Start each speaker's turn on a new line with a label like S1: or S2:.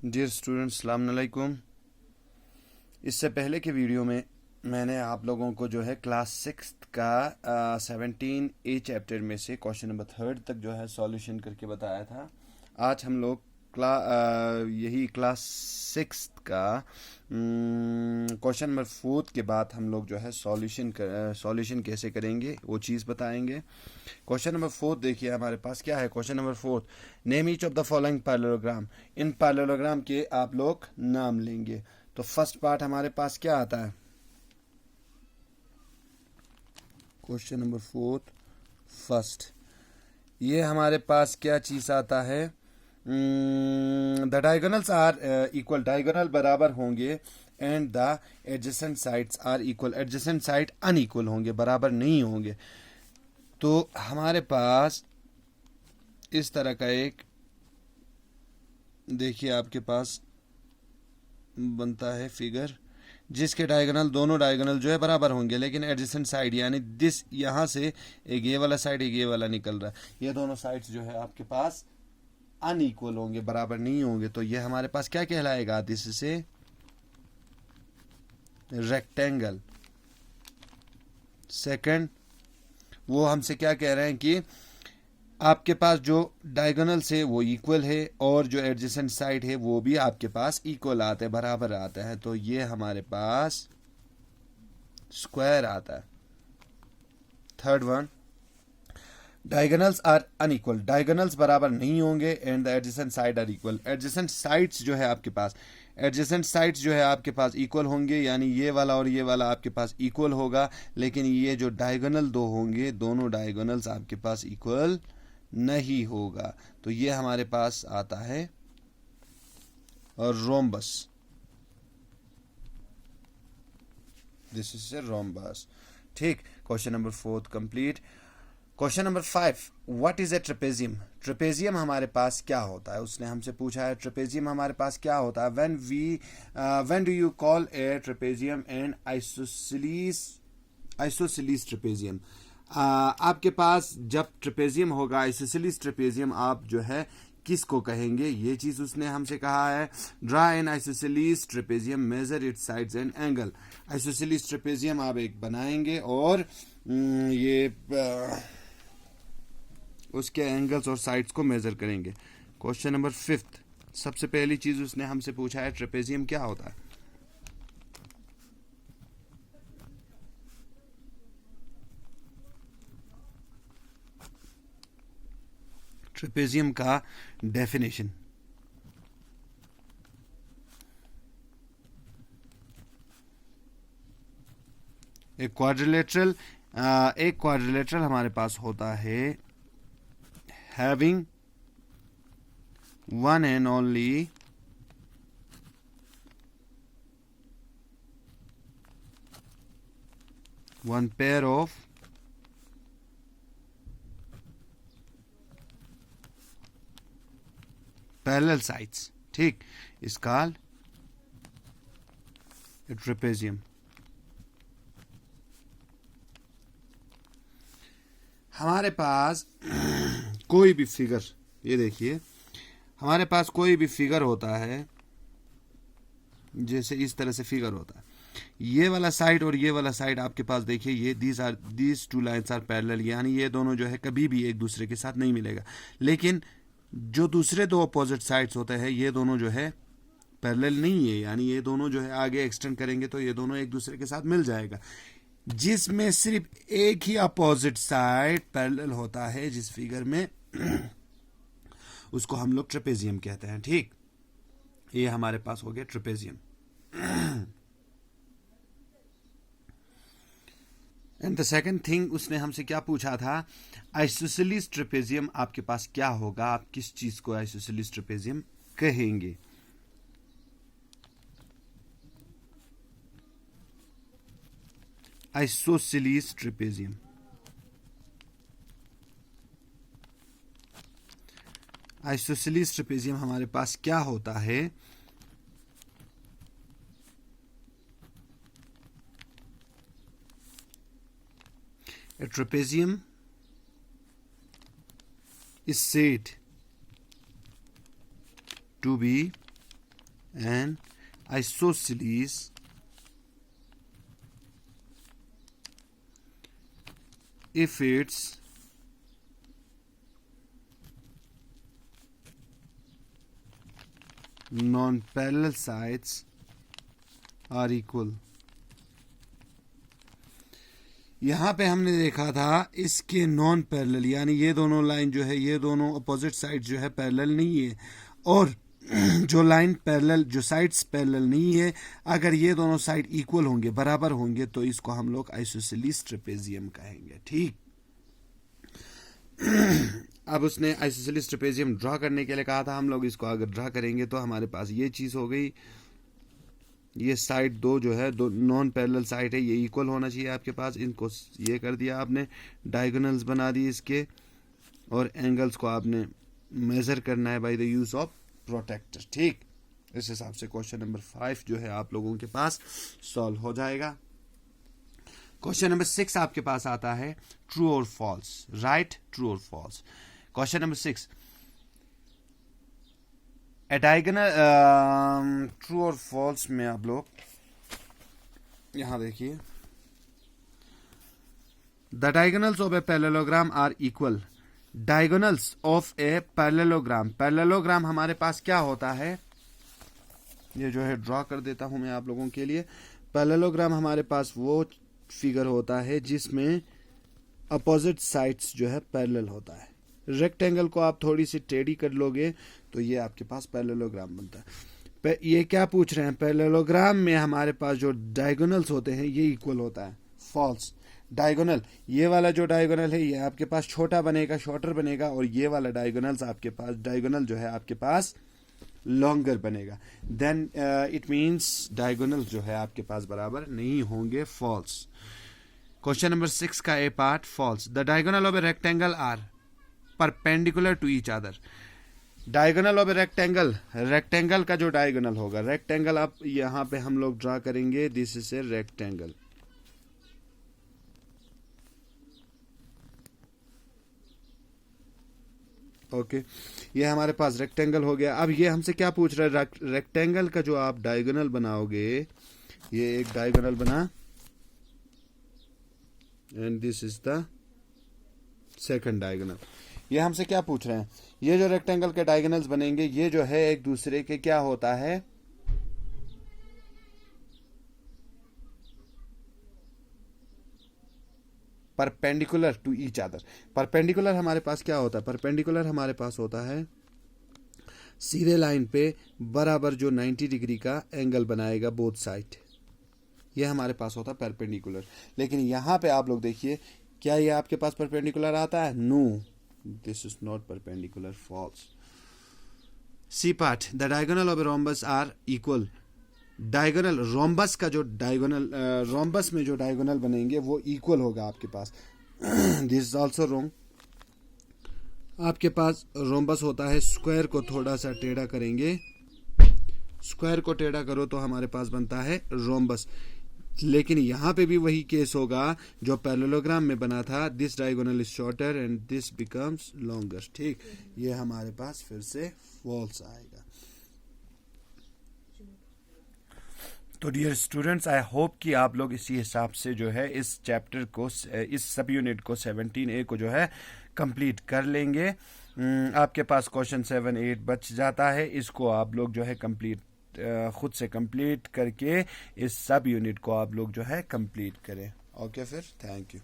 S1: Dear students, अस्सलाम वालेकुम। इससे पहले के वीडियो में मैंने आप लोगों को जो है क्लास 6 का 17 ए चैप्टर में से क्वेश्चन नंबर 3 तक जो है सॉल्यूशन करके बताया था। आज हम लोग यही क्लास 6 का क्वेश्चन नंबर 4 के बाद हम लोग जो है सॉल्यूशन कैसे करेंगे वो चीज़ बताएंगे। क्वेश्चन नंबर 4 देखिए, हमारे पास क्या है। Question number 4, name each of the following parallelogram. In parallelogram के आप लोग नाम लेंगे। तो फर्स्ट पार्ट हमारे पास क्या आता है? क्वेश्चन नंबर 4 फर्स्ट, ये हमारे पास क्या चीज़ आता है? The diagonals are equal, diagonal बराबर होंगे and the adjacent sides are equal, adjacent side unequal होंगे, बराबर नहीं होंगे। तो हमारे पास इस तरह का एक, देखिए आपके पास बनता है फिगर जिसके डायगोनल, दोनों डायगोनल जो है बराबर होंगे, लेकिन एडजेसेंट साइड यानी दिस यहाँ से एक ये वाला साइड एक ये वाला निकल रहा है, ये दोनों साइड्स जो है आपके पास अनइक्वल होंगे, बराबर नहीं होंगे। तो ये हमारे पास क्या कहलाएगा? दिस से रेक्टेंगल। सेकंड, वो हमसे क्या कह रहे हैं कि आपके पास जो डायगोनल से वो इक्वल है और जो एडजेसेंट साइड है वो भी आपके पास इक्वल आता है, बराबर आता है। तो ये हमारे पास स्क्वायर आता है। Third one, diagonals are unequal, diagonals बराबर नहीं होंगे and the adjacent side are equal, adjacent sides जो है आपके पास, एडजेसेंट साइड्स जो है आपके पास इक्वल होंगे, यानी ये वाला और ये वाला आपके पास इक्वल होगा, लेकिन ये जो डायगोनल दो होंगे, दोनों डायगोनल्स आपके पास इक्वल नहीं होगा। तो ये हमारे पास आता है और rhombus, this is a rhombus. ठीक, question number 4 complete. Question number 5, what is a trapezium. Trapezium हमारे पास क्या होता है? उसने हमसे पूछा है ट्रेपेजियम हमारे पास क्या होता है। When do you call A trapezium and isosceles trapezium. आपके पास जब ट्रेपेजियम होगा, आइसोसेलेस ट्रेपेजियम, आप जो है किसको कहेंगे? ये चीज उसने हमसे कहा है। Draw an isosceles trapezium, measure its sides and angle. Isosceles trapezium आप एक बनाएंगे और ये उसके एंगल्स और साइड्स को मेजर करेंगे। क्वेश्चन नंबर 5, सबसे पहली चीज उसने हमसे पूछा है ट्रेपेजियम क्या होता है। ट्रेपेजियम का डेफिनेशन, एक क्वाड्रिलेटरल हमारे पास होता है having one and only one pair of parallel sides, ठीक, is called a trapezium। हमारे पास कोई भी फिगर, ये देखिए हमारे पास कोई भी फिगर होता है, जैसे इस तरह से फिगर होता है, ये वाला साइड और ये वाला साइड आपके पास देखिए, ये these two lines are parallel, यानी ये दोनों जो है कभी भी एक दूसरे के साथ नहीं मिलेगा। लेकिन जो दूसरे दो अपोजिट साइड्स होते हैं, ये दोनों जो है पैरेलल नहीं है, यानी ये दोनों जो है आगे एक्सटेंड करेंगे तो ये दोनों एक दूसरे के साथ मिल जाएगा। जिसमें सिर्फ एक ही अपोजिट साइड पैरेलल होता है जिस फिगर में उसको हम लोग ट्रेपेजियम कहते हैं। ठीक, ये हमारे पास हो गया trapezium. And the second thing, उसने हमसे क्या पूछा था? आइसोसेलेस ट्रेपेजियम आपके पास क्या होगा, आप किस चीज को आइसोसेलेस ट्रेपेजियम कहेंगे? आइसोसेलेस ट्रेपेजियम, आइसोसेलेस ट्रेपेजियम हमारे पास क्या होता है? A trapezium is said to be and isosceles if its non-parallel sides are equal। यहाँ पे हमने देखा था इसके नॉन पैरेलल, यानी ये दोनों लाइन जो है, ये दोनों अपोजिट साइड जो है पैरेलल नहीं है, और जो लाइन पैरेलल, जो साइड्स पैरेलल नहीं है, अगर ये दोनों साइड इक्वल होंगे, बराबर होंगे, तो इसको हम लोग आइसोसेलेस ट्रेपेजियम कहेंगे। ठीक, अब उसने आइसोसेलेस ट्रेपेजियम ड्रा करने के लिए कहा था, हम लोग इसको अगर ड्रा करेंगे तो हमारे पास ये चीज़ हो गई। ये साइड दो जो है, दो नॉन पैरेलल साइड है, ये इक्वल होना चाहिए आपके पास। इनको ये कर दिया आपने, डायगोनल्स बना दिए इसके, और एंगल्स को आपने मेजर करना है by the use of protractor. ठीक, इस हिसाब से क्वेश्चन नंबर 5 जो है आप लोगों के पास सॉल्व हो जाएगा। क्वेश्चन नंबर 6 आपके पास आता है ट्रू और फॉल्स, राइट, ट्रू और false. Question number 6, A diagonal, true और फॉल्स में आप लोग यहां देखिए, the diagonals of a parallelogram are equal. Diagonals of a parallelogram, parallelogram हमारे पास क्या होता है, ये जो है ड्रॉ कर देता हूं मैं आप लोगों के लिए। पैरेललोग्राम हमारे पास वो फिगर होता है जिसमें अपोजिट साइड्स जो है पैरेलल होता है। रेक्टेंगल को आप थोड़ी सी टेढ़ी कर लोगे तो ये आपके पास पैरेललोग्राम बनता है। ये क्या पूछ रहे हैं, पैरेललोग्राम में हमारे पास जो डायगोनल्स होते हैं ये इक्वल होता है। फॉल्स, डायगोनल, ये वाला जो डायगोनल है ये आपके पास छोटा बनेगा, शॉर्टर बनेगा, और ये वाला डायगोनल्स आपके पास, डायगोनल जो है आपके पास लॉन्गर बनेगा। देन इट मींस डायगोनल जो है आपके पास बराबर नहीं होंगे, फॉल्स। क्वेश्चन नंबर 6 का A part, false. The diagonal of a rectangle are perpendicular to each other. Diagonal of a rectangle, rectangle का जो डायगोनल होगा, रेक्टेंगल आप यहां पे हम लोग ड्रा करेंगे, this is a rectangle. Okay, ये हमारे पास रेक्टेंगल हो गया। अब ये हमसे क्या पूछ रहा है, रेक्टेंगल का जो आप डायगोनल बनाओगे, ये एक डायगोनल बना, and this is the second diagonal. ये हमसे क्या पूछ रहे हैं, ये जो रेक्टेंगल के डायगोनल्स बनेंगे, ये जो है एक दूसरे के क्या होता है, perpendicular to each other. Perpendicular हमारे पास क्या होता है, परपेंडिकुलर हमारे पास होता है सीधे लाइन पे बराबर जो 90 डिग्री का एंगल बनाएगा बोथ साइड, ये हमारे पास होता है परपेंडिकुलर। लेकिन यहां पे आप लोग देखिए, क्या ये आपके पास परपेंडिकुलर आता है, no, this is not perpendicular, false. C part, the diagonal of a rhombus are equal. Diagonal, rhombus का जो डायगोनल, रोम्बस में जो डायगोनल बनेंगे वो इक्वल होगा आपके पास। दिस इज ऑल्सो रोंग। आपके पास रोम्बस होता है, स्क्वायर को थोड़ा सा टेढ़ा करेंगे, स्क्वायर को टेढ़ा करो तो हमारे पास बनता है रोम्बस। लेकिन यहां पे भी वही केस होगा जो पैरेललोग्राम में बना था, this diagonal is shorter and this becomes longer. ठीक, ये हमारे पास फिर से फॉल्स आएगा। तो डियर स्टूडेंट्स, आई होप कि आप लोग इसी हिसाब से जो है इस चैप्टर को, इस सब यूनिट को 17A को जो है कंप्लीट कर लेंगे। आपके पास क्वेश्चन 7, 8 बच जाता है, इसको आप लोग जो है कंप्लीट, खुद से कंप्लीट करके इस सब यूनिट को आप लोग जो है कंप्लीट करें। ओके, फिर थैंक यू।